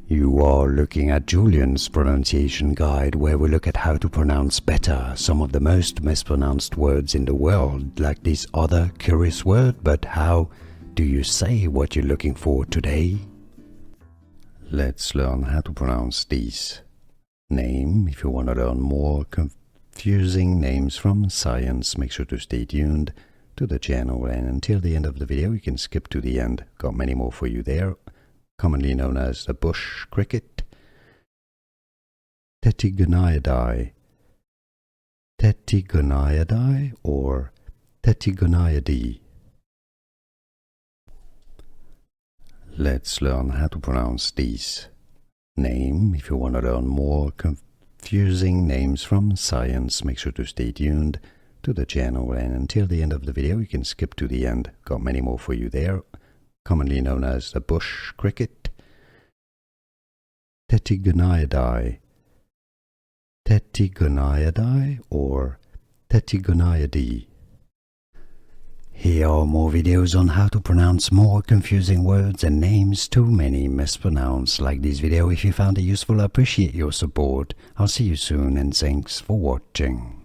You are looking at Julian's pronunciation guide, where we look at how to pronounce better some of the most mispronounced words in the world, like this other curious word. But how do you say what you're looking for today? Let's learn how to pronounce these. Name. If you want to learn more confusing names from science, make sure to stay tuned to the channel, and until the end of the video you can skip to the end. Got many more for you there. Commonly known as the bush cricket, Tettigoniidae, Tettigoniidae or Tettigoniidae. Let's learn how to pronounce these. Name. If you want to learn more confusing names from science, make sure to stay tuned to the channel, and until the end of the video you can skip to the end. Got many more for you there. Commonly known as the bush cricket, Tettigoniidae, Tettigoniidae or Tettigoniidae. Here are more videos on how to pronounce more confusing words and names too many mispronounced. Like this video if you found it useful. I appreciate your support. I'll see you soon, and thanks for watching.